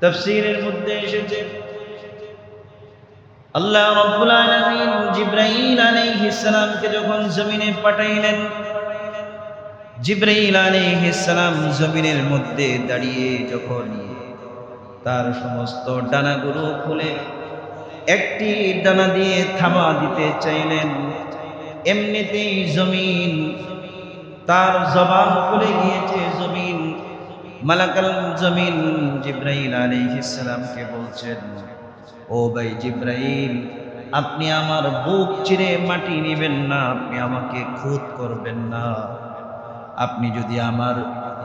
তাফসীরের মধ্যে এসেছে আল্লাহ রাব্বুল আলামিন জিবরাইল আলাইহিস সালামকে যখন জমিনে পাঠাইলেন, জিবরাইল আলাইহিস সালাম জমিনের মধ্যে দাঁড়িয়ে যখন তার সমস্ত ডানাগুলো খুলে একটি ডানা দিয়ে থামা দিতে চাইলেন, এমনিতেই জমিন তার জবান খুলে গিয়েছে। জমিন মালাকাল জমিন জিবরাইল আলাইহিস সালামকে বলছেন, ও ভাই জিবরাইল, আপনি আমার বুক চিরে মাটি নেবেন না, আপনি আমাকে খুদ করবেন না। আপনি যদি আমার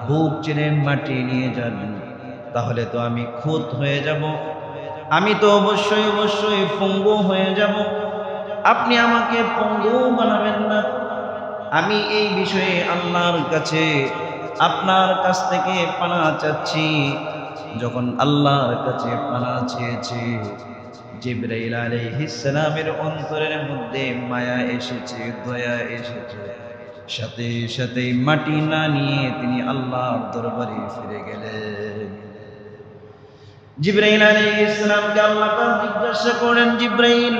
বুক চিরে মাটি নিয়ে যান তাহলে তো আমি খুদ হয়ে যাব, আমি তো অবশ্যই পঙ্গু হয়ে যাব। আপনি আমাকে পঙ্গু বানাবেন না। আমি এই বিষয়ে আল্লাহর কাছে আপনার কাছ থেকে পানা চাচ্ছি। যখন আল্লাহর কাছে পানা চেয়েছি, জিবরাইল আলাইহিস সালামের অন্তরের মধ্যে মায়া এসেছে, দয়া এসেছে। সাথে সাথে মাটি না নিয়ে তিনি আল্লাহর দরবারে ফিরে গেলেন। জিবরাইল আলাইহিস সালামকে আল্লাহ পাক জিজ্ঞাসা করেন, জিবরাইল,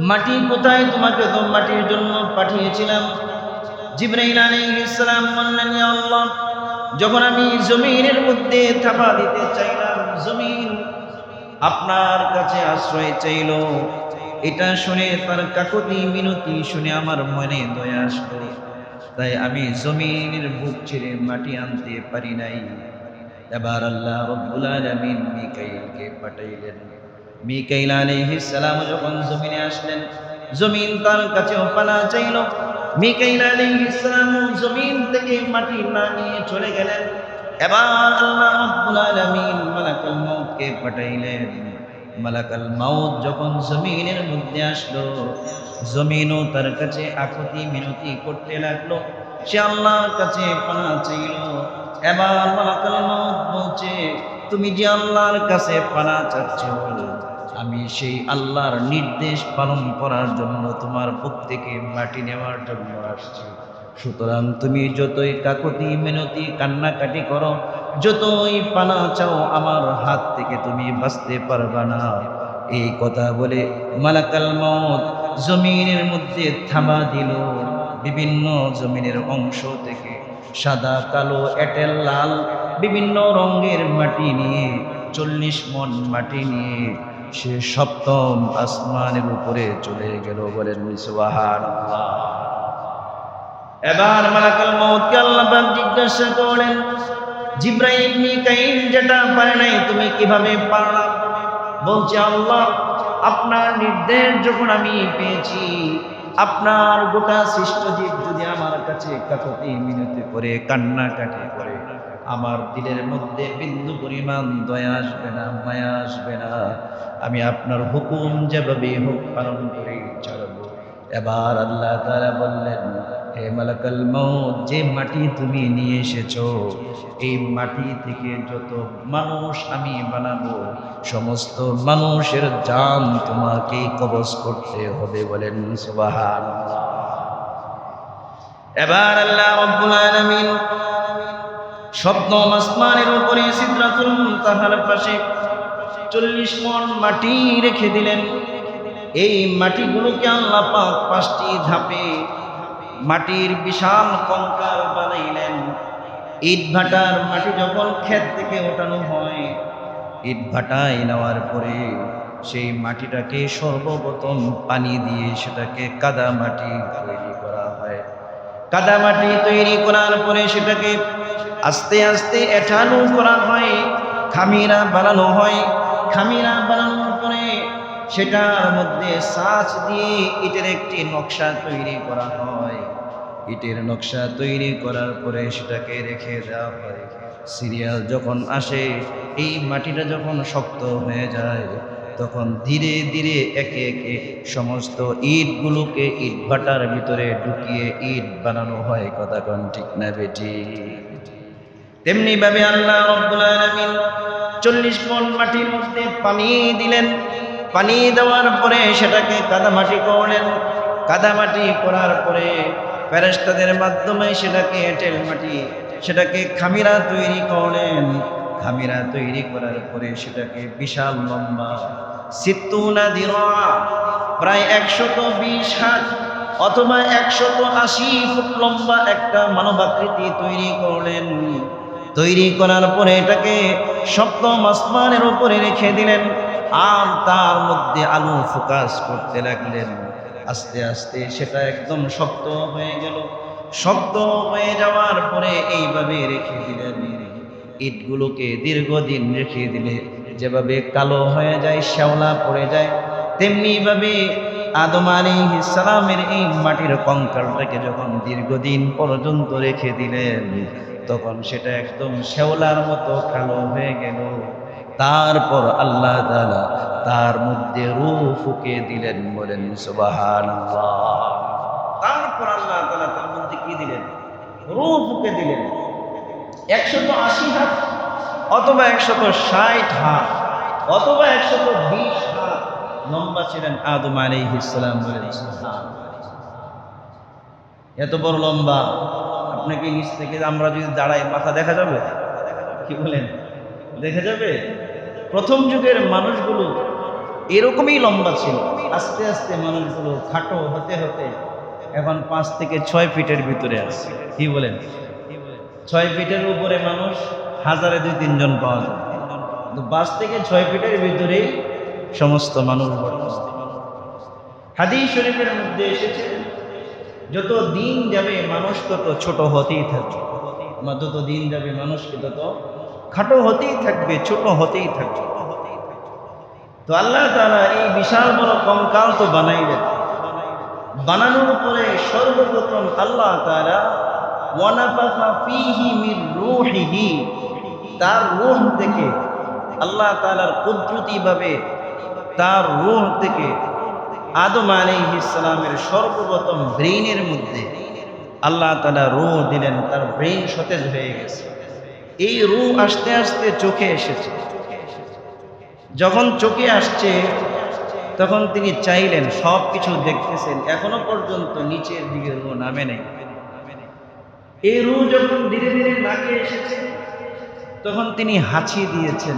মাটি কোথায়? তোমাকে তো মাটির জন্য পাঠিয়েছিলাম। জিবরাইল আলাইহিস সালাম বললেন, ইয়া আল্লাহ, যখন আমি জমিনের মধ্যে থাবা দিতে চাইলাম, জমিন আপনার কাছে আশ্রয় চাইল। এটা শুনে, তার কাকুতি মিনতি শুনে আমার মনে দয়া আসলো, তাই আমি জমিনের বুক ছেড়ে মাটি আনতে পারি নাই। এবার আল্লাহ রাব্বুল আলামিন মিকাইলকে পাঠাইলেন। মিকাইল আলাইহিস সালাম যখন জমিনে আসলেন, জমিন তার কাছেও পানা চাইল। মিকাইল আলাইহিস সালাম জমিন থেকে মাটি না নিয়ে চলে গেলেন। এবার আল্লাহ রাব্বুল আলামিন মালাকুল মউতকে পাঠাইলেন। মালাকুল মউত যখন জমিনের মধ্যে আসলো, জমিনও তার কাছে আকুতি মিনতি করতে লাগলো, সে আল্লাহর কাছে পানা চাইল। এবার মালাকুল মউত বলছে, তুমি যে আল্লাহর কাছে পানা চাচ্ছ, আমি সেই আল্লাহর নির্দেশ পালন করার জন্য তোমার বুক থেকে মাটি নেওয়ার জন্য আসছি। সুতরাং তুমি যতই কাকুতি মিনতি কান্নাকাটি করো, যতই পানা চাও, আমার হাত থেকে তুমি বাঁচতে পারবা না। এই কথা বলে মালাকুল মউত জমিনের মধ্যে থামা দিল। বিভিন্ন জমিনের অংশ থেকে সাদা, কালো, এঁটেল, লাল বিভিন্ন রঙের মাটি নিয়ে 40 মণ মাটি নিয়ে সে সপ্তম আসমানের উপরে চলে গেল। বলেন সুবহানাল্লাহ। এবার মালাকুল মউতকে আল্লাহ পাক জিজ্ঞাসা করেন, জিবরাইল, মিকাইল যেটা পারে নাই তুমি কিভাবে পারলা? বলছে, আল্লাহ, আপনার নির্দেশ যখন আমি পেয়েছি, আপনার গোটা সৃষ্টজীব যদি আমার কাছে কাকুতি মিনতি করে কান্নাকাটি করে, আমার দিলের মধ্যে বিন্দু পরিমাণ দয়া আসবে না, মায়া আসবে না। আমি আপনার হুকুম যেভাবে হোক পালন করে চলব। এবার আল্লাহ তাআলা বললেন, হে মালাকুল মউত, যে মাটি তুমি নিয়ে এসেছো, এই মাটি থেকে যত মানুষ আমি বানাবো, সমস্ত মানুষের জান তোমাকে কবজ করতে হবে। বলেন সুবহানাল্লাহ। এবার আল্লাহ রাব্বুল আলামিন সপ্তম আসমানের উপরে সিদরাতুল মুনতাহার পাশে 40 মণ মাটি রেখে দিলেন। এই মাটিগুলোকে আল্লাহ পাক 5টি ধাপে মাটির বিশাল কঙ্কাল বানাইলেন। ইট ভাটার মাটি যখন ক্ষেত থেকে ওঠানো হয়, ইট ভাটায় নেওয়ার পরে সেই মাটিটাকে সর্বপ্রথম পানি দিয়ে সেটাকে কাদা মাটি তৈরি করা হয়। কাদা মাটি তৈরি করার পরে সেটাকে আস্তে আস্তে এঁঠানো করা হয়, খামিরা বানানো হয়। খামিরা বানানোর পরে সেটার মধ্যে ছাঁচ দিয়ে ইটের একটি নকশা তৈরি করা হয়। ইটের নকশা তৈরি করার পরে সেটাকে রেখে দেওয়া হয়। সিরিয়াল যখন আসে, এই মাটিটা যখন শক্ত হয়ে যায়, তখন ধীরে ধীরে একে একে সমস্ত ইটগুলোকে ইট ভাটার ভিতরে ঢুকিয়ে ইট বানানো হয়। কথা কোন ঠিক না বেটি? তেমনি ভাবে আল্লাহ রাব্বুল আলামিন 40 মণ মাটির মধ্যে পানি দিলেন। পানি দেওয়ার পরে সেটাকে কাদামাটি করলেন। কাদামাটি করার পরে ফেরেশতাদের মাধ্যমে সেটাকে এঁটেল মাটি, সেটাকে খামিরা তৈরি করলেন। খামিরা তৈরি করার পরে সেটাকে বিশাল লম্বা 60 দিরা, প্রায় 120 হাত অথবা 180 ফুট লম্বা একটা মানবাকৃতি তৈরি করলেন। তৈরি করার পরে এটাকে সপ্তম আসমানের উপরে রেখে দিলেন, আর তার মধ্যে আলো ফোকাস করতে লাগলেন। আস্তে আস্তে সেটা একদম শক্ত হয়ে গেল। শক্ত হয়ে যাওয়ার পরে এইভাবে রেখে দিলেন। ইটগুলোকে দীর্ঘদিন রেখে দিলে যেভাবে কালো হয়ে যায়, শ্যাওলা পড়ে যায়, তেমনি ভাবে আদম আলাইহিস সালামের এই মাটির কঙ্কালটাকে যখন দীর্ঘদিন পর্যন্ত রেখে দিলেন, তখন সেটা একদম শ্যাওলার মতো কালো হয়ে গেল। তারপর আল্লাহ তাআলা তার মধ্যে রূহ ফুঁকে দিলেন, বলেন সুবহানাল্লাহ। তারপর আল্লাহ তাআলা তার মধ্যে কি দিলেন? রূহ ফুঁকে দিলেন। 180 হাত অথবা 160 হাত অথবা 120 হাত লম্বা ছিলেন আদম আলাইহিস সালাম, বলেন সুবহানাল্লাহ। এত বড় লম্বা, আপনাকে নিচ থেকে আমরা যদি দাঁড়াই মাথা দেখা যাবে? কি বলেন, দেখা যাবে? প্রথম যুগের মানুষগুলো এরকমই লম্বা ছিল। আস্তে আস্তে মানুষগুলো খাটো হতে হতে এখন 5 থেকে 6 ফিটের ভিতরে আছে। কি বলেন? 6 ফিটের উপরে মানুষ হাজারে 2-3 জন পাওয়া যায়, কিন্তু 5 থেকে 6 ফিটের ভিতরেই সমস্ত মানুষ বর্তমান। হাদিস শরীফের মধ্যে এসেছে, যত দিন যাবে মানুষ তত ছোট হতেই থাকবে, যত দিন যাবে মানুষকে তত খাটো হতেই থাকবে, ছোট হতেই থাকবে। তো আল্লাহ তাআলা এই বিশাল বড় কঙ্কাল তো বানাইলেন। বানানোর পরে সর্বপ্রথম আল্লাহ তাআলা ওয়ানাফাখা ফীহি মির রূহিহি, তার রূহ থেকে আল্লাহ তাআলার কুদরতিভাবে তার রূহ থেকে আদম আলাইহিস সালামের সর্বপ্রথম ব্রেইনের মধ্যে আল্লাহ তাআলা রূহ দিলেন। তার ব্রেইন সতেজ হয়ে গেছে। এই রূহ আস্তে আস্তে চোখে এসেছে। যখন চোখে আসছে তখন তিনি চাইলেন, সব কিছু দেখতেছেন, এখনো পর্যন্ত নিচের দিকে রূহ নামে নেই। এই রূহ যখন ধীরে ধীরে নাকে এসেছে তখন তিনি হাঁচি দিয়েছেন।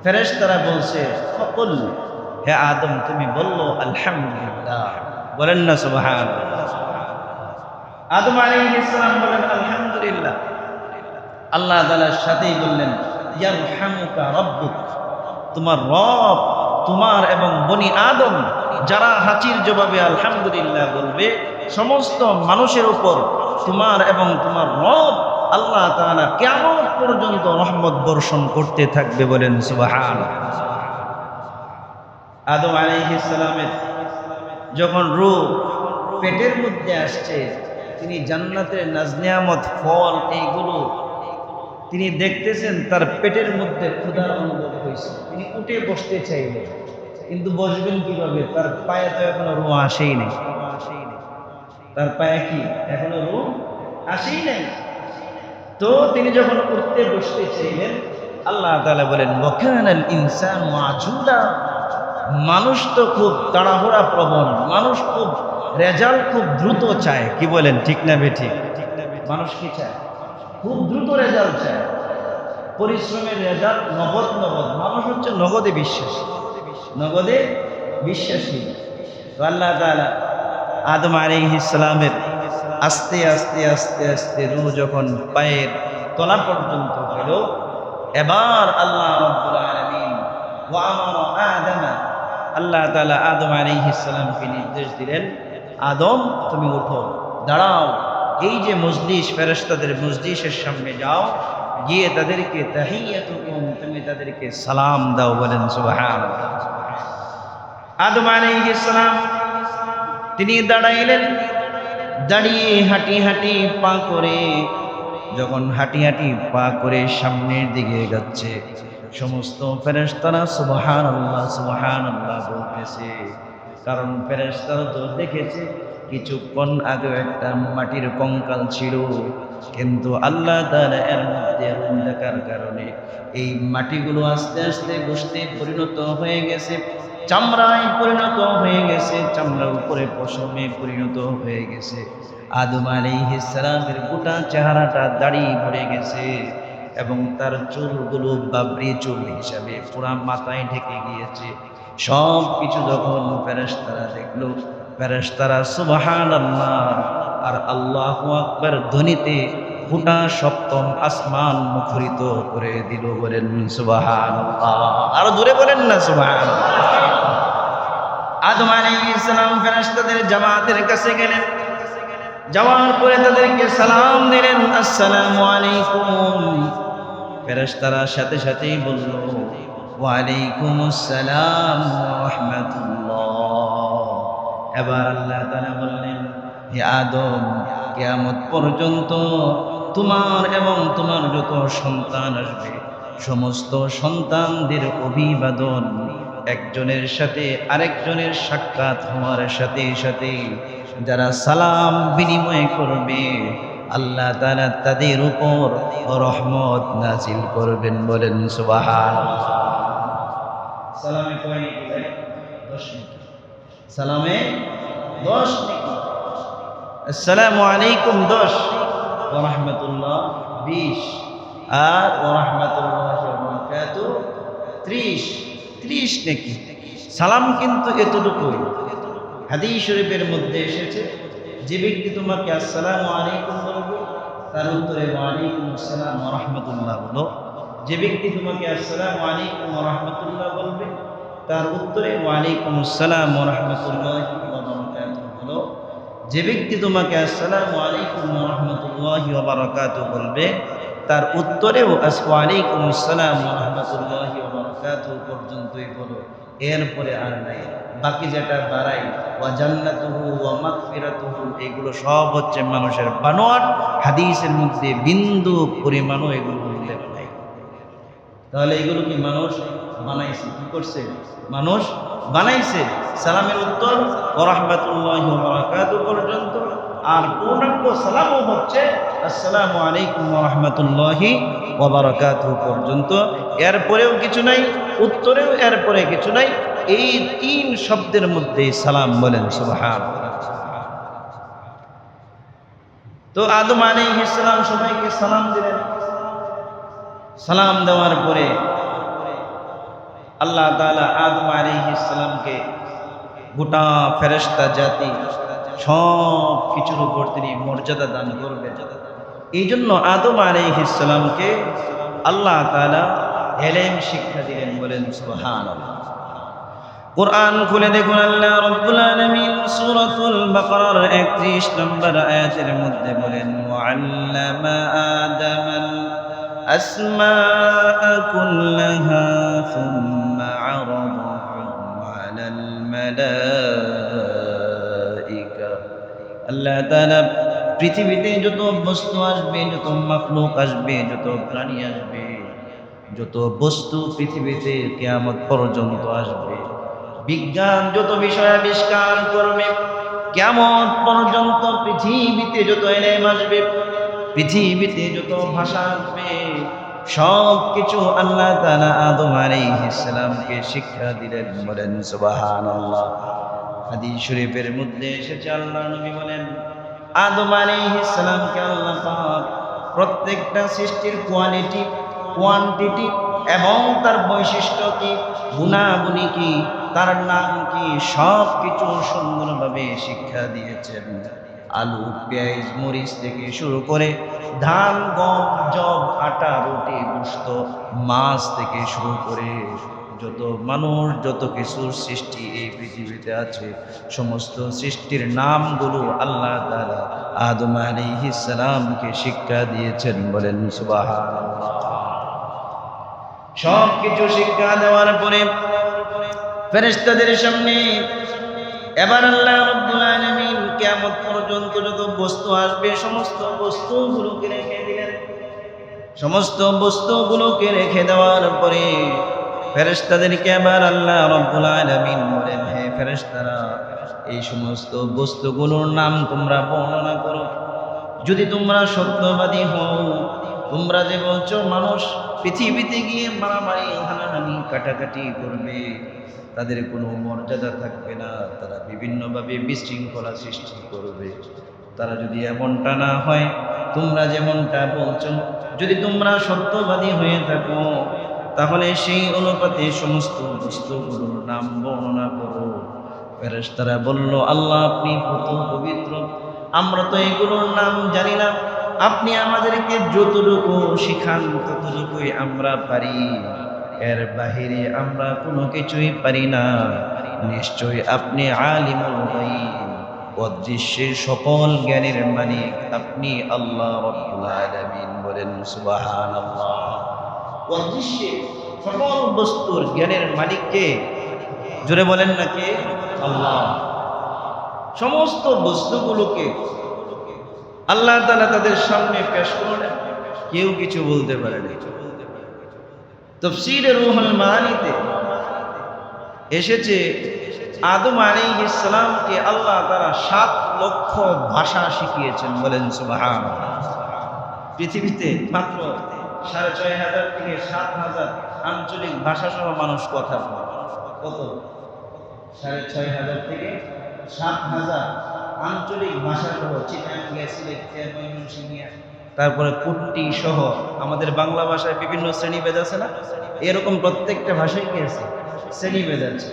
ফেরেশতারা বলছে, ফাকুল, হে আদম তুমি বললো আলহামদুলিল্লাহ, বলেন না সুবহানাল্লাহ। আদম আলাইহিস সালাম বলেন আলহামদুলিল্লাহ। আল্লাহ তাআলার সাথেই বললেন, ইয়ারহামুকা রাব্বুক, তোমার রব তোমার এবং বনি আদম যারা হাঁচির জবাবে আলহামদুলিল্লাহ বলবে, সমস্ত মানুষের উপর তোমার এবং তোমার রব আল্লাহ তাআলা কিয়ামত পর্যন্ত রহমত বর্ষণ করতে থাকবে, বলেন সুবহানাল্লাহ। আদম আলাইহিস সালামের যখন রূহ পেটের মধ্যে আসছে, তিনি জান্নাতের নাজনিয়ামত ফল এইগুলো তিনি দেখতেছেন। তার পেটের মধ্যে ক্ষুধার অনুভব হয়েছে। তিনি উঠে বসতে চাইলেন, কিন্তু বসবেন কিভাবে? তার পায়ে তো এখনো রূহ আসেই নাই। তার পায়ে কি এখনো রূহ আসেই নাই। তো তিনি যখন উঠতে বসতে চাইলেন, আল্লাহ তাআলা বলেন, ওয়াকানাল ইনসানু আজুলা, মানুষ তো খুব তাড়াহুড়া প্রবণ, মানুষ খুব রেজাল্ট খুব দ্রুত চায়। কি বলেন, ঠিক না বেঠিক? মানুষ কি চায়? খুব দ্রুত রেজাল্ট চায়, পরিশ্রমের রেজাল্ট নগদ নগদ। মানুষ হচ্ছে নগদে বিশ্বাসী, নগদে বিশ্বাসী। তো আল্লাহ তাআলা আদম আলাইহিস সালামের আস্তে আস্তে আস্তে আস্তে রূহ যখন পায়ের তলা পর্যন্ত গেল, এবার আল্লাহ রাব্বুল আলামিন ওয়া আমারা আদম, আল্লাহ তাআলা আদম আলাইহিস সালামকে নির্দেশ দিলেন, আদম তুমি ওঠো, দাঁড়াও, এই যে মজলিস, ফেরেশতাদের মজলিসের সামনে যাও, গিয়ে তাদেরকে তাহিয়াতুকুম, তুমি তাদেরকে সালাম দাও, বলেন সুবহানাল্লাহ। আদম আলাইহিস সালাম তিনি দাঁড়াইলেন। দাঁড়িয়ে হাঁটি হাঁটি পা করে, যখন হাঁটি হাঁটি পা করে সামনের দিকে যাচ্ছে, সমস্ত ফেরেশতারা সুবহানাল্লাহ সুবহানাল্লাহ বলতেছে। কারণ ফেরেশতারা তো দেখেছে কিছুক্ষণ আগে একটা মাটির কঙ্কাল ছিল, কিন্তু আল্লাহ তাআলা এর মধ্যে রূহ থাকার কারণে এই মাটিগুলো আস্তে আস্তে গোশতে পরিণত হয়ে গেছে, চামড়ায় পরিণত হয়ে গেছে, চামড়ার উপরে পশমে পরিণত হয়ে গেছে। আদম আলাইহিস সালামের গোটা চেহারাটা দাড়ি ভরে গেছে। এবং তার চুলগুলো বাবরি চুল হিসাবে পুরা মাথায় ঢেকে গিয়েছে। সব কিছু যখন ফেরেশতারা দেখলো, ফেরেশতারা সুবহানাল্লাহ আর আল্লাহু আকবার ধ্বনিতে গোটা সপ্তম আসমান মুখরিত করে দিল। বলেন সুবহানাল্লাহ, আরো জোরে বলেন না সুবহানাল্লাহ। আদম আলাইহিস সালাম ফেরেশতাদের জামাতের কাছে গেলেন, যাওয়ার পরে তাদেরকে সালাম দিলেন, আসসালামু আলাইকুম। ফেরেশতারা সাথে সাথেই বলল, ওয়া আলাইকুমুস সালাম ওয়া রাহমাতুল্লাহ। এবার আল্লাহ তাআলা বললেন, হে আদম, কিয়ামত পর্যন্ত তোমার এবং তোমার যত সন্তান আসবে সমস্ত সন্তানদের অভিবাদন একজনের সাথে আরেকজনের সাক্ষাৎ হওয়ার সাথে সাথে যারা সালাম বিনিময় করবে আল্লাহ তাআলা তাদের উপর রহমত নাজিল করবেন। বলেন সুবহানাল্লাহ। সালামে কয় নেকি ভাই? 10 নেকি। সালামে 10 নেকি। আসসালামু আলাইকুম 10, ওয়া রাহমাতুল্লাহ 20, আর ওয়া রাহমাতুল্লাহি ওয়া বারাকাতুহু 30 নেকি। সালাম কিন্তু এতটুকুই। হাদিস শরীফের মধ্যে এসেছে, যে ব্যক্তি তোমাকে আসসালামু আলাইকুম বলবে তার উত্তরে ওয়া আলাইকুম আসসালাম ওয়া রাহমাতুল্লাহ বলো। যে ব্যক্তি তোমাকে আসসালামু আলাইকুম ওয়া রাহমাতুল্লাহ বলবে তার উত্তরে ওয়া আলাইকুম আসসালাম ওয়া রাহমাতুল্লাহি ওয়া বারাকাতুহু বলো। যে ব্যক্তি তোমাকে আসসালামু আলাইকুম ওয়া রাহমাতুল্লাহি ওয়া বারাকাতুহু বলবে তার উত্তরেও ওয়া আলাইকুম আসসালাম ওয়া রাহমাতুল্লাহি ওয়া বারাকাতুহু পর্যন্তই বলো, এরপরে আর নাই। বাকি যেটা বাড়াই ওয়া জান্নাতুহু ওয়া মাগফিরাতুহু এগুলো সব হচ্ছে মানুষের বানোয়াট। হাদিসের মধ্যে বিন্দু পরিমাণও এগুলো উল্লেখ নাই। তাহলে এগুলো কি মানুষ বানাইছে? কি করছে? মানুষ বানাইছে। সালামের উত্তর ওয়া রাহমাতুল্লাহি ওয়া বারাকাতুহু পর্যন্ত, আর পূর্ণাঙ্গ সালামও হচ্ছে আসসালামু আলাইকুম ওয়া রাহমাতুল্লাহি ওয়া বারাকাতুহু পর্যন্ত। এরপরেও কিছু নাই, উত্তরেও এরপরে কিছু নাই। এই 3 শব্দের মধ্যে সালাম। বলেন সুবহানাল্লাহ। তো আদম আলাইহিস সালাম সবাইকে সালাম দিলেন। সালাম দেওয়ার পরে আল্লাহ তাআলা আদম আলাইহিস সালামকে গোটা ফেরেশতা জাতি সব কিছুর উপর তিনি মর্যাদা দান করবেন। এই জন্য আদম আলাইহিস সালামকে আল্লাহ তাআলা ইলম শিক্ষা দিলেন। বলেন সুবহানাল্লাহ। কুরআন খুলে দেখুন, আল্লাহ রাব্বুল আলামিন সূরাতুল বাকারার 31 নম্বর আয়াতের মধ্যে বলেন, ওয়া'আল্লামা আদামাল আসমাআ কুল্লাহা সুম্মা 'আরাদাহুম 'আলাল মালাইকা। আল্লাহ তাআলা পৃথিবীতে যত বস্তু আসবে, যত মাখলুক আসবে, যত প্রাণী আসবে, যত বস্তু পৃথিবীতে কিয়ামত পর্যন্ত আসবে, বিজ্ঞান যত বিষয় আবিষ্কার করবে, কিয়ামত পর্যন্ত পৃথিবীতে যত ইলম আসবে, পৃথিবীতে যত ভাষা আসবে, সব কিছু আল্লাহ তাআলা আদম আলাইহিস সালামকে শিক্ষা দিলেন। বলেন সুবহানাল্লাহ। হাদিস শরীফের মধ্যে এসেছে, আল্লাহর নবী বলেন, আদম আলাইহিস সালামকে আল্লাহ পাক প্রত্যেকটা সৃষ্টির কোয়ালিটি, কোয়ান্টিটি এবং তার বৈশিষ্ট্য কি, গুণাগুণী কি, তার নাম কি, সব কিছু সুন্দরভাবে শিক্ষা দিয়েছেন। আলু, পেঁয়াজ, মরিচ থেকে শুরু করে ধান, গম, যব, আটা, রুটি, গোশত, মাছ থেকে শুরু করে যত মানুষ, যত কিছুর সৃষ্টি এই পৃথিবীতে আছে, সমস্ত সৃষ্টির নামগুলো আল্লাহ তাআলা আদম আলাইহিস সালামকে শিক্ষা দিয়েছেন। বলেন সুবহানাল্লাহ। সব কিছু শিক্ষা দেওয়ার পরে ফেরেশতাদের সামনে এবার আল্লাহ রাব্বুল আলামিন কিয়ামত পর্যন্ত যত বস্তু আসবে সমস্ত বস্তুগুলোকে রেখে দিলেন। সমস্ত বস্তুগুলোকে রেখে দেওয়ার পরে ফেরেশতাদেরকে এবার আল্লাহ রাব্বুল আলামিন বলেন, হে ফেরেশতারা, এই সমস্ত বস্তুগুলোর নাম তোমরা বর্ণনা করো। যদি তোমরা সত্যবাদী হও, তোমরা যে বলছো মানুষ পৃথিবীতে গিয়ে মারামারি, হানাহানি, কাটাকাটি করবে, তাদের কোনো মর্যাদা থাকবে না, তারা বিভিন্নভাবে বিশৃঙ্খলা সৃষ্টি করবে, তারা যদি এমনটা না হয়, তোমরা যেমনটা বলছো, যদি তোমরা সত্যবাদী হয়ে থাকো, তাহলে সেই অনুপাতে সমস্ত বস্তুগুলোর নাম বর্ণনা করো। ফেরেশতারা বলল, আল্লাহ আপনি কত পবিত্র, আমরা তো এগুলোর নাম জানি না, আপনি আমাদেরকে যতটুকু শিখান ততটুকুই আমরা পারি, এর বাহিরে আমরা কোনো কিছুই পারি না। নিশ্চয়ই আপনি আলিমুল গায়ব, অদৃশ্যের সকল জ্ঞানের মালিক আপনি আল্লাহ রাব্বুল আলামিন। বলেন সুবহানাল্লাহ। অদৃশ্যের সকল বস্তুর জ্ঞানের মালিক কে? জোরে বলেন না কে? আল্লাহ। সমস্ত বস্তুগুলোকে আল্লাহ তাআলা তাদের সামনে পেশ করলেন, কেউ কিছু বলতে পারে না। তাফসীরে রুহুল মাআনিতে এসেছে, আদম আলাইহিস সালামকে আল্লাহ তাআলা 7 লক্ষ ভাষা শিখিয়েছেন। বলেন সুবহানাল্লাহ। পৃথিবীতে মাত্র 6,500 থেকে 7,000 আঞ্চলিক ভাষা সহ মানুষ কথা বলে। কত? 6,500 থেকে 7,000 আঞ্চলিক ভাষা সহ, চিটাগাং, সিলেট, ময়মনসিংহ, তারপরে কুট্টি সহ আমাদের বাংলা ভাষায় বিভিন্ন শ্রেণীভেদ আছে না? এরকম প্রত্যেকটা ভাষায় কি আছে? শ্রেণীভেদ আছে।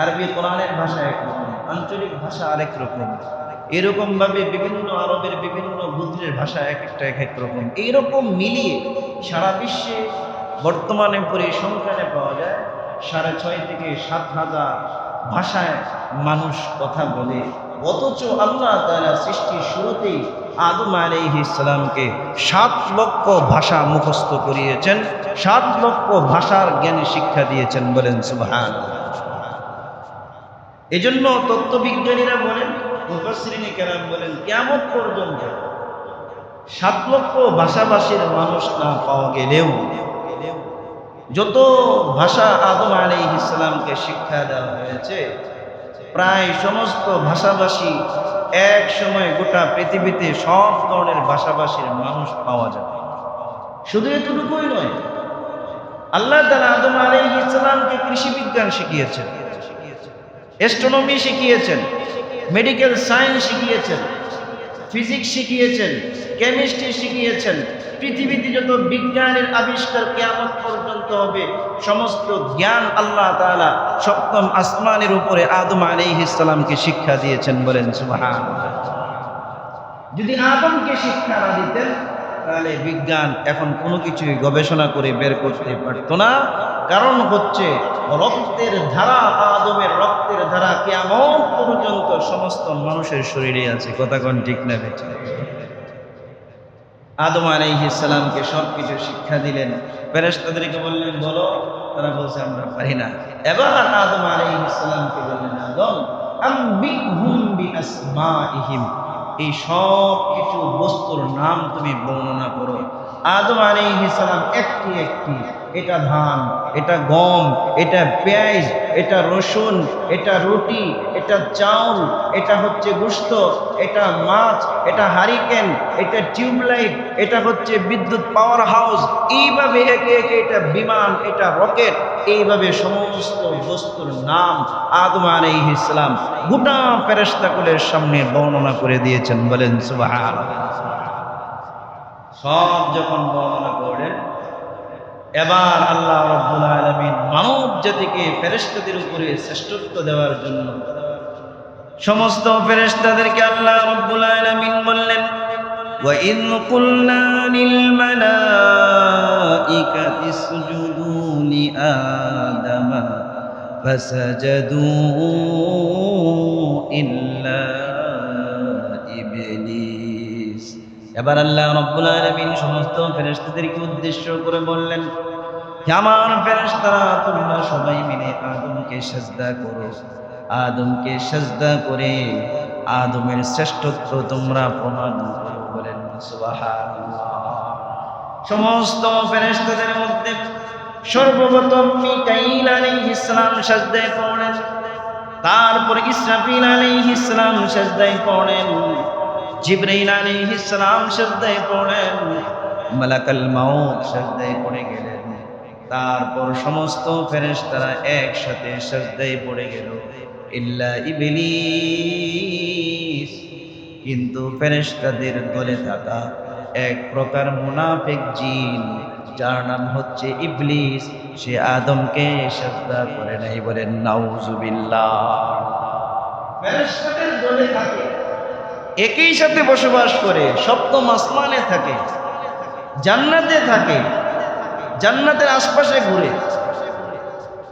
আরবি কোরআনের ভাষা একরকম, আঞ্চলিক ভাষা আরেক রকম, এরকম ভাবে বিভিন্ন আরবের বিভিন্ন গোত্রের ভাষা এক একটা এক এক রকম। এইরকম মিলিয়ে সারা বিশ্বে বর্তমানে পরিসংখ্যানে পাওয়া যায় 6,500 থেকে 7,000 ভাষায় মানুষ কথা বলে। অথচ আল্লাহ তাআলা সৃষ্টির শুরুতেই আদম আলাইহিস সালামকে 7 লক্ষ ভাষা মুখস্থ করিয়েছেন, 7 লক্ষ ভাষার জ্ঞানী শিক্ষা দিয়েছেন। বলেন সুবহানাল্লাহ। এজন্য তত্ত্ববিজ্ঞানীরা বলেন, মুফাসসিরিনে কেরাম বলেন, কিয়ামত পর্যন্ত 7 লক্ষ ভাষাভাষীর মানুষ না পাওয়া গেলেও যত ভাষা আদম আলাইহিস সালামকে শিক্ষা দেওয়া হয়েছে, প্রায় সমস্ত ভাষাভাষী এক সময় গোটা পৃথিবীতে সব ধরনের ভাষাভাষীর মানুষ পাওয়া যাবে। শুধু এতটুকুই নয়, আল্লাহ তাআলা আদম আলাইহিস সালামকে কৃষি বিজ্ঞান শিখিয়েছেন, অ্যাস্ট্রোনমি শিখিয়েছেন, মেডিকেল সায়েন্স শিখিয়েছেন, ফিজিক্স শিখিয়েছেন, কেমিস্ট্রি শিখিয়েছেন। পৃথিবীতে যত বিজ্ঞানের আবিষ্কার কিয়ামত পর্যন্ত হবে, সমস্ত জ্ঞান আল্লাহ তাআলা 7ম আসমানের উপরে আদম আলাইহিস সালামকে শিক্ষা দিয়েছেন। বলেন সুবহানাল্লাহ। যদি আদমকে শিক্ষা না দিতেন, তাহলে বিজ্ঞান এখন কোনো কিছুই গবেষণা করে বের করতে পারত না। কারণ হচ্ছে রক্তের ধারা, আদমের রক্তের ধারা কিয়ামত পর্যন্ত সমস্ত মানুষের শরীরে আছে। কথা কোন ঠিক না বেঠিক? আদম আলাইহিস সালামকে সবকিছু শিক্ষা দিলেন, ফেরেশতাদেরকে বললেন বলো, তারা বলছে আমরা পারি না। এবার আদম আলাইহিস সালামকে বললেন, আদম আম্বিহুম বিআসমাইহিম, এই সব কিছু বস্তুর নাম তুমি বর্ণনা করো। আদম আলাইহিস সালাম একটি একটি, এটা ধান, এটা গম, এটা পেঁয়াজ, এটা রসুন, এটা রুটি, এটা চাউল, এটা হচ্ছে গোশত, এটা মাছ, এটা হারিকেন, এটা টিউবলাইট, এটা হচ্ছে বিদ্যুৎ পাওয়ার হাউস, এইভাবে একে একে, এটা বিমান, এটা রকেট, এইভাবে সমস্ত বস্তুর নাম আদম আলাইহিস সালাম গোটা ফেরেশতাকুলের সামনে বর্ণনা করে দিয়েছেন। বলেন সুবহানাল্লাহ। সব যখন বর্ণনা করলেন, এবার আল্লাহ রাব্বুল আলামিন মানব জাতিকে ফেরেশতাদের উপরে শ্রেষ্ঠত্ব দেওয়ার জন্য সমস্ত ফেরেশতাদেরকে আল্লাহ রাব্বুল আলামিন বললেন, ওয়া ইয কুলনা লিল মালাইকাতি ইসজুদু লি আদামা ফাসাজাদু ইল্লা ইবলিস। এবার আল্লাহ রাব্বুল আলামিন সমস্ত ফেরেশতাদেরকে উদ্দেশ্য করে বললেন, হে আমার ফেরেশতারা, তোমরা সবাই মিলে আদমকে সিজদা করো। আদমকে সিজদা করে আদমের শ্রেষ্ঠত্ব তোমরা প্রমাণ করো। বলেন সুবহানাল্লাহ। সমস্ত ফেরেশতাদের মধ্যে সর্বপ্রথম মিকাইল আলাইহিস সালাম সিজদায় পড়লেন, তারপর ইসরাফিল আলাইহিস সালাম সিজদায় পড়লেন, জিবরাইল আলাইহিস সালাম সিজদায় পড়লেন, মালাকুল মাউত সিজদায় পড়ে গেলেন। তারপর সমস্ত ফেরেশতারা একসাথে সিজদায় পড়ে গেল, ইল্লা ইবলিস। কিন্তু ফেরেশতাদের দলে থাকা এক প্রকার মুনাফিক জিন, যার নাম হচ্ছে ইবলিস, সে আদমকে সিজদা করে নাই। বলেন নাউজুবিল্লাহ। ফেরেশতাদের দলে থাকে, একই সাথে বসবাস করে, সপ্তম আসমানে থাকে, জান্নাতে থাকে, জান্নাতের আশপাশে ঘুরে,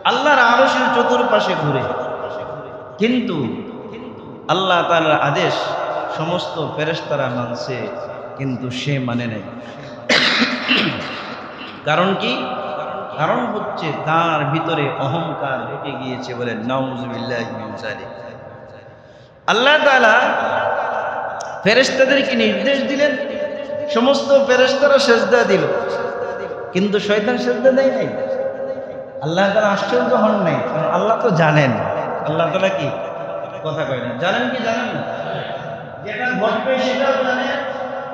আল্লাহর আরশের চতুর্পাশে ঘুরে, কিন্তু আল্লাহ তাআলার আদেশ সমস্ত ফেরেশতারা মানছে, কিন্তু সে মানে নাই। কারণ কি? কারণ হচ্ছে তার ভিতরে অহংকার ঢুকে গিয়েছে। বলেন নাউজুবিল্লাহি মিন যালিক। আল্লাহ তাআলা ফেরেশতাদেরকে নির্দেশ দিলেন, সমস্ত ফেরেশতারা সিজদা দিল, কিন্তু শয়তান সিজদা দেয় নাই। আল্লাহ তাআলা আশ্চর্য হন নাই, কারণ আল্লাহ তো জানেন। আল্লাহ তাআলা কি কথা কয় না? জানেন কি জানেন না? যেটা ঘটবে সেটাও জানেন,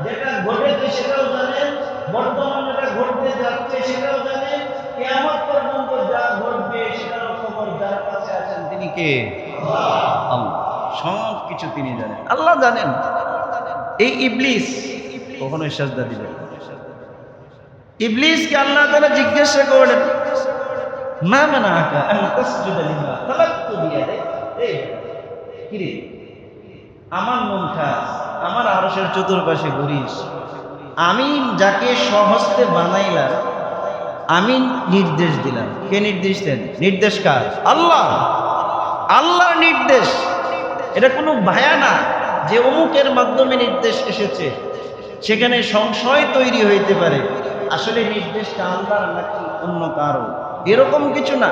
যেটা ঘটেছে সেটাও জানেন, বর্তমানে যেটা ঘটতে যাচ্ছে সেটাও জানেন, কিয়ামত পর্যন্ত যা ঘটবে সেটার খবর যার কাছে আছেন তিনি কে? আল্লাহ। সব কিছু তিনি জানেন, আল্লাহ জানেন। এই ইবলিস কখনোই সিজদা দিবে না। ইবলিসকে আল্লাহ তাআলা জিজ্ঞাসা করলেন, মা মানাআকা আন তাসজুদা লিমা খালাকতু বিয়াদি। এই কিরে, আমার মন খাস, আমার আরশের চতুর্পাশে ঘুরিস, আমি যাকে স্বহস্তে বানাইলাম, আমি নির্দেশ দিলাম। কে নির্দেশ দেন? নির্দেশ কার? আল্লাহ। আল্লাহর নির্দেশ, এটা কোনো ভায়া না যে অমুকের মাধ্যমে নির্দেশ এসেছে, সেখানে সংশয় তৈরি হইতে পারে আসলে নির্দেশটা আল্লাহর নাকি অন্য কারো, এরকম কিছু না।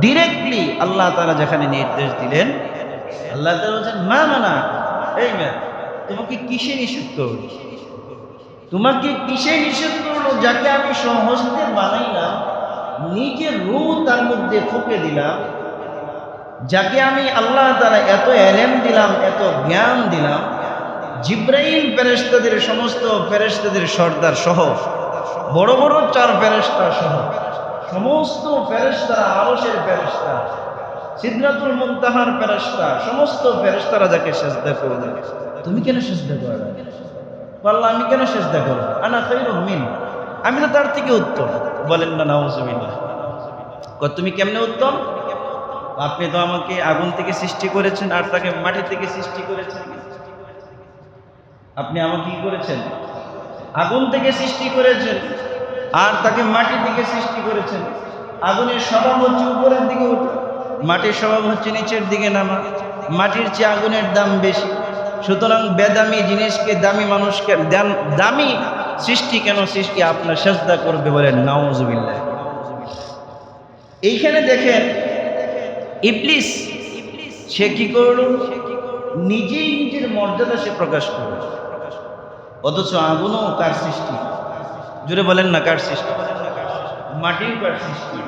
ডিরেক্টলি আল্লাহ তাআলা যেখানে নির্দেশ দিলেন, আল্লাহ তাআলা বলেন মা মানা, এই মা তোমাকে কিসে নিষেধ করলো? তোমাকে কিসে নিষেধ করলো? যাকে আমি স্বহস্তে বানাইলাম, নিজের রূহ তার মধ্যে ফুঁকে দিলাম, যাকে আমি আল্লাহ তাআলা এত এলেম দিলাম, এত জ্ঞান দিলাম, জিব্রাইল ফেরেশতাদের, সমস্ত ফেরেশতাদের সর্দার সহ, বড় বড় 4 ফেরেশতা সহ সমস্ত ফেরেশতারা, আরশের ফেরেশতা, সিদরাতুল মুনতাহার ফেরেশতা, সমস্ত ফেরেশতারা যাকে সিজদা করবে, তুমি কেন সিজদা করবে? আল্লাহ আমি কেন সিজদা করব? আনা খায়রুম মিন, আমি তো তার থেকে উত্তম। বলেন না নাউজুবিল্লাহ। তুমি কেমনে উত্তম? আপনি তো আমাকে আগুন থেকে সৃষ্টি করেছেন আর তাকে মাটি থেকে সৃষ্টি করেছেন। আপনি আমাকে কি করেছেন? আগুন থেকে সৃষ্টি করেছেন আর তাকে মাটি থেকে সৃষ্টি করেছেন। আগুনের স্বভাব হচ্ছে উপরের দিকে ওঠা, মাটির স্বভাব হচ্ছে নিচের দিকে নামা। মাটির চেয়ে আগুনের দাম বেশি, সুতরাং বেদামি জিনিসকে দামি মানুষকে দামি সৃষ্টি কেন সৃষ্টি আপনার সিজদা করবে? বলেন নাউজুবিল্লাহ। এইখানে দেখেন ইবলিস সে কি করল? নিজেই নিজের মর্যাদা সে প্রকাশ করল, অথচ আগুনও কার সৃষ্টি? জুড়ে বলেন না কার সৃষ্টি? মাটির কার সৃষ্টি?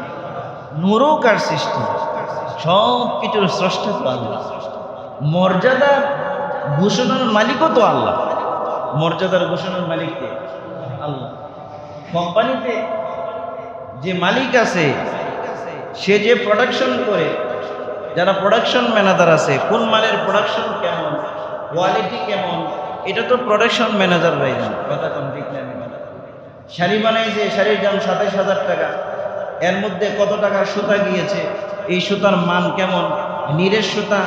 নূরও কার সৃষ্টি? সব কিছুর স্রষ্টা তো আল্লাহ। মর্যাদার ঘোষণার মালিকও তো আল্লাহ। মর্যাদার ঘোষণার মালিক কে? আল্লাহ। কোম্পানিতে যে মালিক আছে, সে যে প্রোডাকশন করে, যারা প্রোডাকশন ম্যানেজার আছে, কোন মালের প্রোডাকশন কেমন, কোয়ালিটি কেমন, এটা তো প্রোডাকশন ম্যানেজাররাই জানে। কথা কম ঠিক না? শাড়ি বানাইছে, শাড়ির দাম 27,000 টাকা, এর মধ্যে কত টাকার সুতা গিয়েছে, এই সুতার মান কেমন, নীরের সুতা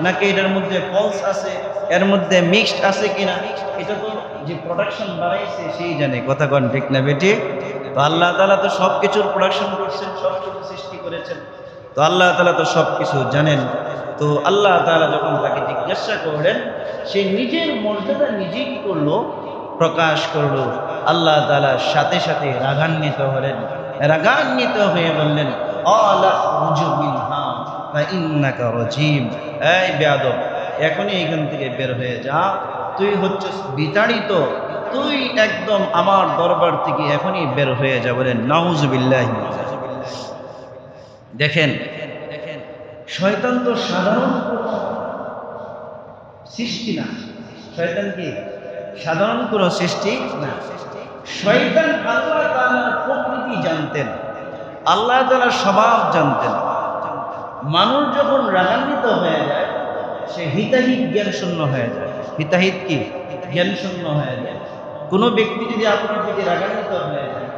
নাকি এটার মধ্যে ফলস আছে, এর মধ্যে মিক্সড আছে কিনা, এটা তো যে প্রোডাকশন বানাইছে সেই জানে। কথা কন ঠিক না বেটি? তো আল্লাহ তাআলা তো সব কিছুর প্রোডাকশন করছেন, সব কিছু সৃষ্টি করেছেন, তো আল্লাহ তাআলা তো সব কিছু জানেন। তো আল্লাহ তাআলা যখন তাকে জিজ্ঞাসা করলেন, সে নিজের মর্যাদা নিজেই কি করলো? প্রকাশ করলো। আল্লাহ তাআলা সাথে সাথে রাগান্বিত হলেন, রাগান্বিত হয়ে বললেন আলাখরুজু মিনহা ফাইন্নাকা রাজীম, এই বেয়াদব, এখনই এখান থেকে বের হয়ে যা, তুই হচ্ছিস বিতাড়িত, তুই একদম আমার দরবার থেকে এখনই বের হয়ে যা। বলেন নাউজুবিল্লাহি। দেখেন শয়তান তো সাধারণ কোনো সৃষ্টি না। শয়তান কি সাধারণ কোনো সৃষ্টি না। শয়তান আল্লাহ তাআলার প্রকৃতি জানতেন, আল্লাহ তাআলার স্বভাব জানতেন। মানুষ যখন রাগান্বিত হয়ে যায়, সে হিতাহিত জ্ঞান শূন্য হয়ে যায়। হিতাহিত কি জ্ঞান শূন্য হয়ে যায়। কোনো ব্যক্তি যদি আপনার প্রতি রাগান্বিত হয়ে যায়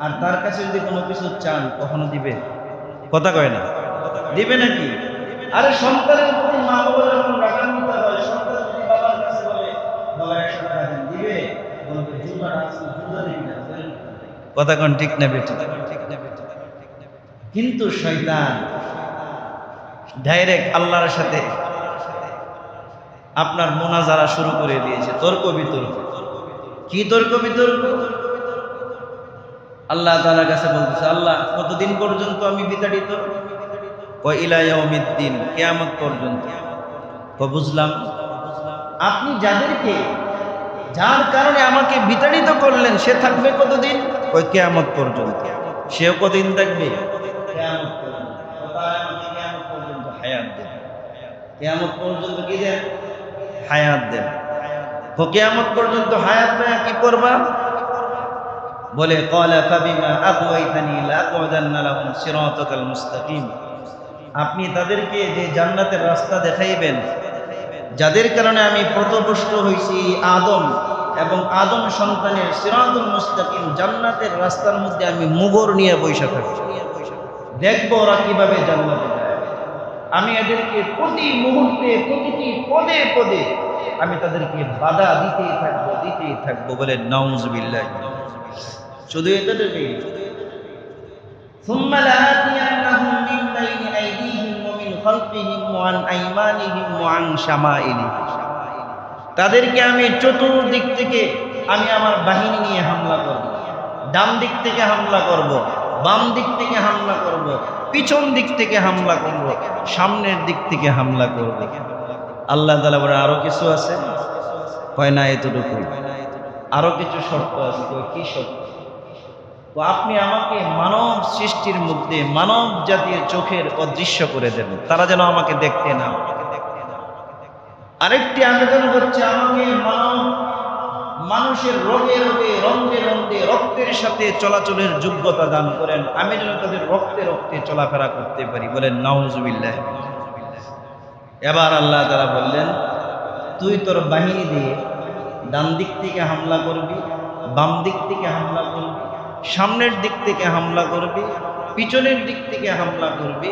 আর তার কাছে যদি কোনো কিছু চান কখনো দিবে? কথা কয় না, দিবে নাকি? আরে সন্তানের প্রতি মা বাবা যখন রাগান্বিত হয়, সন্তান যদি বাবার কাছে বলে বাবা 100 টাকা দেন, দিবে? বলবে জুতা আছে, জুতা দিবি না। কথা কোন ঠিক না বেঠিক? কিন্তু শয়তান ডাইরেক্ট আল্লাহর সাথে আপনার মুনাজারা শুরু করে দিয়েছে, তর্ক বিতর্ক। কি তর্ক বিতর্ক? আল্লাহ তাআলার কাছে বলতেছে, আল্লাহ কতদিন পর্যন্ত আমি বিতাড়িত? কয় ইলা ইয়াউমিদ্দিন, কিয়ামত পর্যন্ত। বুঝলাম, আপনি যার কারণে আমাকে বিতাড়িত করলেন সে থাকবে কতদিন? কয় কিয়ামত পর্যন্ত। সেও কতদিন থাকবে? কিয়ামত পর্যন্ত। কিয়ামত পর্যন্ত হায়াত দেন। কিয়ামত পর্যন্ত কি দেন? হায়াত দেন। কিয়ামত পর্যন্ত হায়াত দেন, কি করবা? বলে ক্বালা ফাবিমা আগওয়াইতানি লাআকউদান্না লাহুম সিরাতাকাল মুস্তাকিম। আপনি তাদেরকে যে জান্নাতের রাস্তা দেখাইবেন, যাদের কারণে আমি পথভ্রষ্ট হয়েছি, আদম এবং আদম সন্তানের সিরাতুল মুস্তাকিম জান্নাতের রাস্তার মধ্যে আমি মুগর নিয়ে বসে থাকি, দেখবো ওরা কিভাবে জান্নাতে যায়। আমি এদেরকে প্রতি মুহূর্তে প্রতিটি পদে পদে আমি তাদেরকে বাধা দিতেই থাকবো। বলে নাউজুবিল্লাহ। শুধু এটা দেখি, সুম্মা লাআতিয়ান্নাহুম মিন বাইনি আইদিহিম ওয়া মিন খালফিহিম ওয়া আন আইমানিহিম ওয়া আন শামাইলিহিম। তাদেরকে আমি চতুর্দিক থেকে আমি আমার বাহিনী নিয়ে হামলা করব। ডান দিক থেকে হামলা করব, বাম দিক থেকে হামলা করব, পিছন দিক থেকে হামলা করব, সামনের দিক থেকে হামলা করব। আল্লাহ তাআলা বলে আরো কিছু আছে? কয় না এতটুকু, আরো কিছু শর্ত আছে। কয় কি শর্ত? তো আপনি আমাকে মানব সৃষ্টির মধ্যে মানব জাতির চোখের অদৃশ্য করে দেন, তারা যেন আমাকে দেখতে না। আরেকটি আবেদন হচ্ছে আমাকে মানুষের রোগে রোগে রন্ধে রন্ধে রক্তের সাথে চলাচলের যোগ্যতা দান করেন, আমি যেন তাদের রক্তে রক্তে চলাফেরা করতে পারি। বলেন নাউজুবিল্লাহ। এবার আল্লাহ তাআলা বললেন, তুই তোর বাহিনী দিয়ে ডান দিক থেকে হামলা করবি, বাম দিক থেকে হামলা করবি, সামনের দিক থেকে হামলা করবি, পিছনের দিক থেকে হামলা করবি।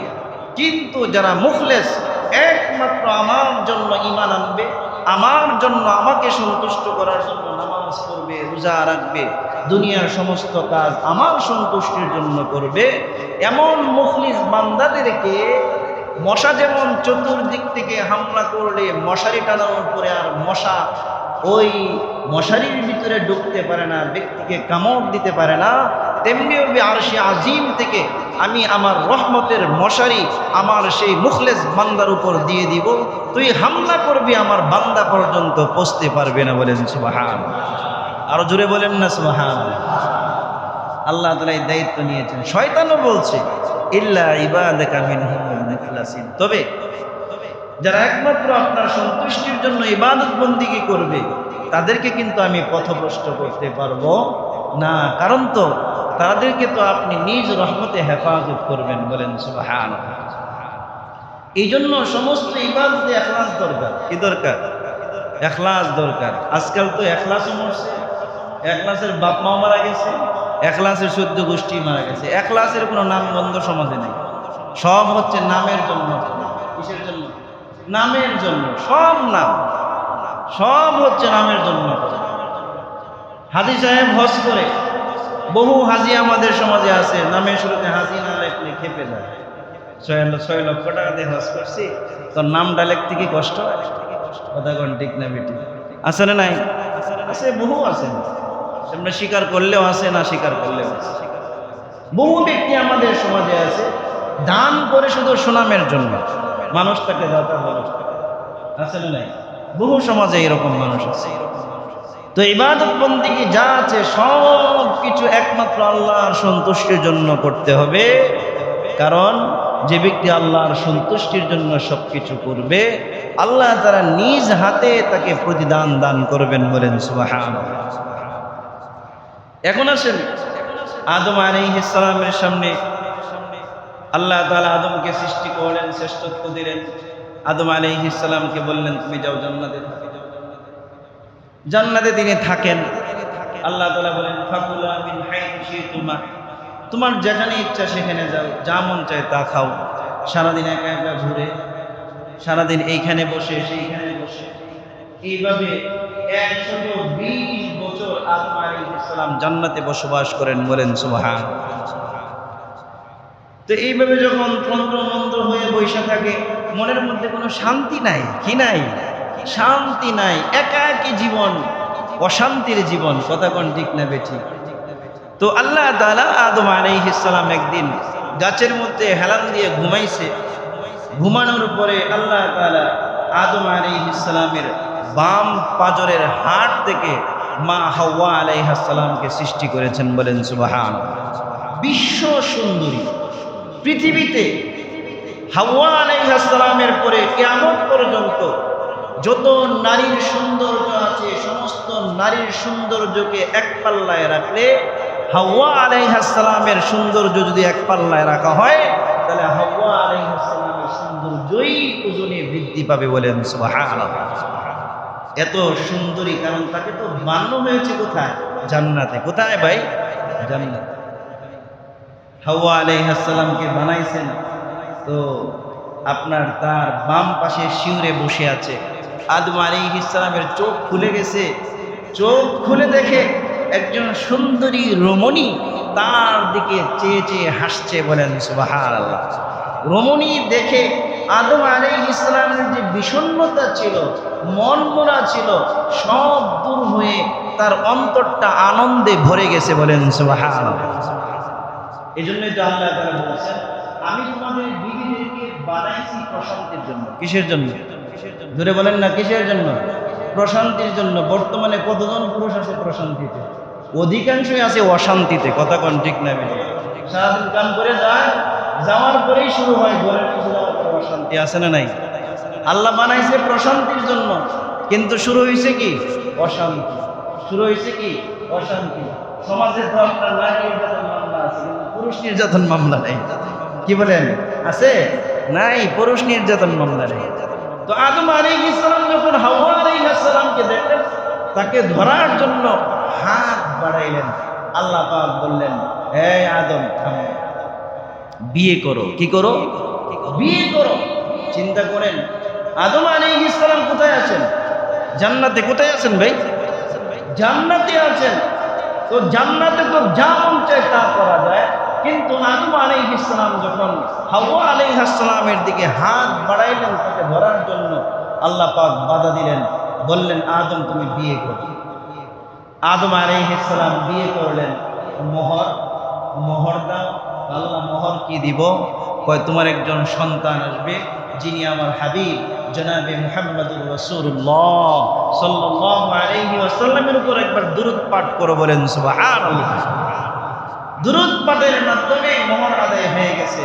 কিন্তু যারা মুখলেস, একমাত্র আমার জন্য ঈমান আনবে, আমার জন্য আমাকে সন্তুষ্ট করার জন্য নামাজ পড়বে, রোজা রাখবে, দুনিয়ার সমস্ত কাজ আমার সন্তুষ্টির জন্য করবে, এমন মুখলিস বান্দাদেরকে মশা যেমন চতুর্দিক থেকে হামলা করলে মশারি টানানোর পরে আর মশা ওই মশারির ভিতরে ঢুকতে পারে না, ব্যক্তিকে কামড় দিতে পারে না, তেমনি আরশে আজিম থেকে আমি আমার রহমতের মশারি আমার সেই মুখলেস বান্দার উপর দিয়ে দিব। তুই হামলা করবি, আমার বান্দা পর্যন্ত পৌঁছতে পারবে না। বলেন সুবহানাল্লাহ। আরো জোরে বলেন না সুবহানাল্লাহ। আল্লাহ তাআলা এই দায়িত্ব নিয়েছেন। শয়তানও বলছে ইল্লা ইবাদাকা মিনহুমুল মুখলাসিন, তবে যারা একমাত্র আপনার সন্তুষ্টির জন্য ইবাদত বন্দিগি করবে তাদেরকে কিন্তু আমি পথভ্রষ্ট করতে পারবো না, কারণ তো তাদেরকে তো আপনি নিজ রহমতে হেফাজত করবেন। বলেন সুবহানাল্লাহ। এই জন্য সমস্ত ইবাদতে ইখলাস দরকার। কি দরকার? ইখলাস দরকার। আজকাল তো ইখলাসও মরছে, ইখলাসের বাপ মা মারা গেছে, ইখলাসের 14 গোষ্ঠী মারা গেছে। ইখলাসের কোনো নামগন্ধ সমাজে নেই, সব হচ্ছে নামের জন্য। কিসের জন্য? নামের জন্য। সব হচ্ছে নামের জন্য। হাজী সাহেব হজ করে, বহু হাজি আমাদের সমাজে আছে, নামের শুরুতে হাজি না লিখলে খেপে যায়। 6 লক্ষ টাকা দিয়ে হজ করছি, তোর নামটা লিখতে কি কষ্ট হয়? কথা কোন ঠিক না বেটি? আছে না নাই? আছে, বহু আছে। আমরা স্বীকার করলেও আছে, না স্বীকার করলেও আছে। বহু ব্যক্তি আমাদের সমাজে আছে দান করে শুধু সুনামের জন্য, মানুষ তাকে দাতা বলে। আছে না নাই? বহু সমাজে এরকম মানুষ আছে। তো ইবাদত বন্দেগী যা আছে সব কিছু একমাত্র আল্লাহর সন্তুষ্টির জন্য করতে হবে, কারণ যে ব্যক্তি আল্লাহর সন্তুষ্টির জন্য সবকিছু করবে আল্লাহ তাআলা নিজ হাতে তাকে প্রতিদান দান করবেন। বলেন সুবহানাল্লাহ। এখন আসেন আদম আলাইহিস সালামের সামনে আল্লাহ তাআলা আদমকে সৃষ্টি করলেন, শ্রেষ্ঠত্ব দিলেন। আদম আলাইহিস সালামকে বললেন তুমি যাও জান্নাতে থাকো। জান্নাতে তিনি থাকেন। আল্লাহ তাআলা বলেন ফাকুলা মিন হাইথু শিতুমা, তোমার যেখানে ইচ্ছা সেখানে যাও, যা মন চায় তা খাও। সারাদিন একা একা ঘুরে, সারাদিন এইখানে বসে সেইখানে বসে, এইভাবে 120 বছর আদম আলাইহিস সালাম জান্নাতে বসবাস করেন। বলেন সুবহানাল্লাহ। তো এইভাবে যখন তন্ত্রমন্ত্র হয়ে বৈশা থাকে, মনের মধ্যে কোনো শান্তি নাই, কি নাই? শান্তি নাই, একাকী জীবন, অশান্তির জীবন। কথা কোন ঠিক না বেঠি? তো আল্লাহ তাআলা আদম আলাইহিস সালাম একদিন গাছের মধ্যে হেলান দিয়ে ঘুমাইছে। ঘুমানোর পরে আল্লাহ তাআলা আদম আলাইহিস সালামের বাম পাজরের হাড় থেকে মা হাওয়া আলাইহিস সালামকে সৃষ্টি করেছেন। বলেন সুবহানাল্লাহ। বিশ্ব সুন্দরী পৃথিবীতে হাওয়া আলাইহিস সালামের পরে কিয়ামত পর্যন্ত যত নারীর সৌন্দর্য আছে, সমস্ত নারীর সৌন্দর্যকে এক পাল্লায় রাখলে হাওয়া আলাইহিস সালামের সৌন্দর্য যদি এক পাল্লায় রাখা হয়, তাহলে হাওয়া আলাইহিস সালামের সৌন্দর্যই ওজনে বৃদ্ধি পাবে। বলেন সুবহানাল্লাহ। এত সুন্দরী, কারণ তাকে তো বানানো হয়েছে কোথায়? জান্নাতে। কোথায় ভাই? জান্নাতে। হাওয়া আলাইহিস সালামকে বানাইছেন, তো আপনার তার বাম পাশে শিউরে বসে আছে। আদম আলাইহিস সালামের চোখ খুলে গেছে। চোখ খুলে দেখে একজন সুন্দরী রমণী তার দিকে চেয়ে চেয়ে হাসছে। বলেন সুবহানাল্লাহ। রমণী দেখে আদম আলাইহিস সালামের যে বিষণ্ণতা ছিল, মন মরা ছিল, সব দূর হয়ে তার অন্তরটা আনন্দে ভরে গেছে। বলেন সুবহানাল্লাহ। এই জন্যই তো আল্লাহ তাআলা বলেছেন, আমি তোমাদের বিবিদেরকে বানাইছি প্রশান্তির জন্য। কিসের জন্য? জোরে বলেন না, কিসের জন্য? প্রশান্তির জন্য। বর্তমানে কতজন পুরুষ আছে প্রশান্তিতে? অধিকাংশই আছে অশান্তিতে। কথা কোন ঠিক না? সারাদিন কাম করে যায়, যাওয়ার পরেই শুরু হয় ঘরের কিছু যাওয়ার পরে অশান্তি। আছে না নাই? আল্লাহ বানাইছে প্রশান্তির জন্য, কিন্তু শুরু হয়েছে কি? অশান্তি। শুরু হয়েছে কি? অশান্তি। সমাজে তো আপনার নারী নির্যাতন মামলা আছে, কিন্তু পুরুষ নির্যাতন মামলা নেই। কি বলেন? আছে? নাই, পুরুষ নির্যাতন মামলা নেই। তো আদম আলাইহিস সালাম যখন হাওয়া আলাইহিস সালামকে দেখলেন, তাকে ধরার জন্য হাত বাড়াইলেন। আল্লাহ পাক বললেন, হে আদম, থামো, বিয়ে করো। কি করো? বিয়ে করো। চিন্তা করেন, আদম আলাইহিস সালাম কোথায় আছেন? জান্নাতে। কোথায় আছেন ভাই? জান্নাতে আছেন। তো জান্নাতে তো যা মন চায় তা করা যায়, কিন্তু আদম আলাইহিস সালাম যখন হাওয়া আলাইহিস সালামের দিকে হাত বাড়াইলেন তাকে ধরার জন্য, আল্লাহ পাক বাধা দিলেন, বললেন, আদম তুমি বিয়ে করো। আদম আলাইহিস সালাম বিয়ে করলেন। মোহর দাও। আল্লাহ মোহর কি দিব? কয় তোমার একজন সন্তান আসবে, যিনি আমার হাবিব জনাবে মুহাম্মদুর রাসূলুল্লাহ সাল্লাল্লাহু আলাইহি ওয়াসাল্লামের উপর একবার দুরূদ পাঠ করো। বলেন সুবহানাল্লাহ। দুরূদ পাঠের মাধ্যমে মোহর আদায় হয়ে গেছে।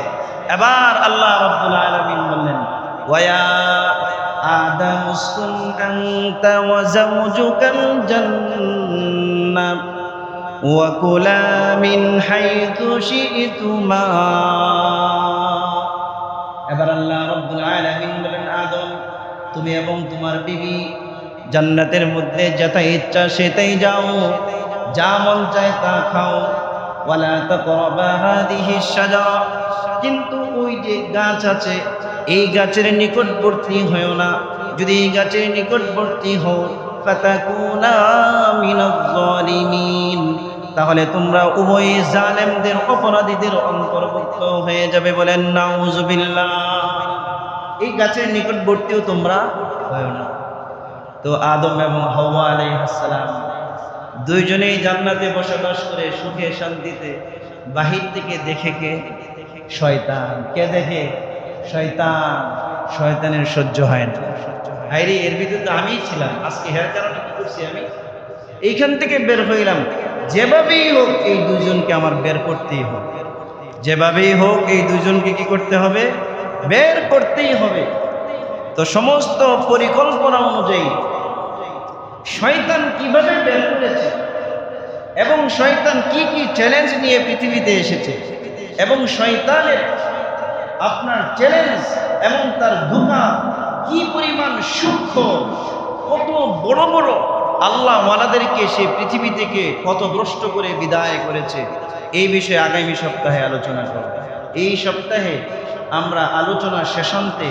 এবার আল্লাহ রাব্বুল আলামিন বললেন, ওয়া আদম উসকুন আনতা ওয়া যাওজুকাল জান্নাহ ওয়া কুলা মিন হাইথু শি'তুমা। এবার আল্লাহ রাব্বুল আলামিন বলেন, আদম তুমি এবং তোমার বিবি জান্নাতের মধ্যে যেটাই ইচ্ছা সেটাই যাও, যা মন চায় তা খাও। ওয়ালা তাকরাবা হাদিহিশ শাজারা, কিন্তু ওই যে গাছ আছে এই গাছের নিকটবর্তী হও না। যদি এই গাছের নিকটবর্তী হও, ফাতাকুনা মিনাজ জালিমিন, তাহলে তোমরা উভয় জালেমদের, অপরাধীদের অন্তর্ভুক্ত হয়ে যাবে। বলেন নাউজুবিল্লাহ। এই গাছের নিকটবর্তীও তোমরা হয় না। তো আদম এবং হাওয়া আলাইহিস সালাম দুইজনেই জান্নাতে বসবাস করে সুখে শান্তিতে। বাহির থেকে দেখে কে? শয়তান। কে দেখে? শয়তান। শয়তানের সহ্য হয় না। হায়রে, এর ভিতরে তো আমিই ছিলাম। আজকে হের কারণে কি করছি? আমি এইখান থেকে বের হইলাম। যেভাবেই হোক এই দুজনকে আমার বের করতেই হবে। যেভাবেই হোক এই দুজনকে কি করতে হবে? বের করতেই হবে। তো সমস্ত পরিকল্পনা অনুযায়ী শয়তান কিভাবে বের করেছে এবং শয়তান কি কি চ্যালেঞ্জ নিয়ে পৃথিবীতে এসেছে, এবং শয়তানের আপনার চ্যালেঞ্জ এবং তার ধোঁকা কি পরিমাণ সূক্ষ্ম, কত বড় বড় আল্লাহ ওয়ালাদেরকে সে পৃথিবী থেকে কত ভ্রষ্ট করে বিদায় করেছে, এই বিষয়ে আগামী সপ্তাহে আলোচনা করব। এই সপ্তাহে আমরা আলোচনা শেষান্তে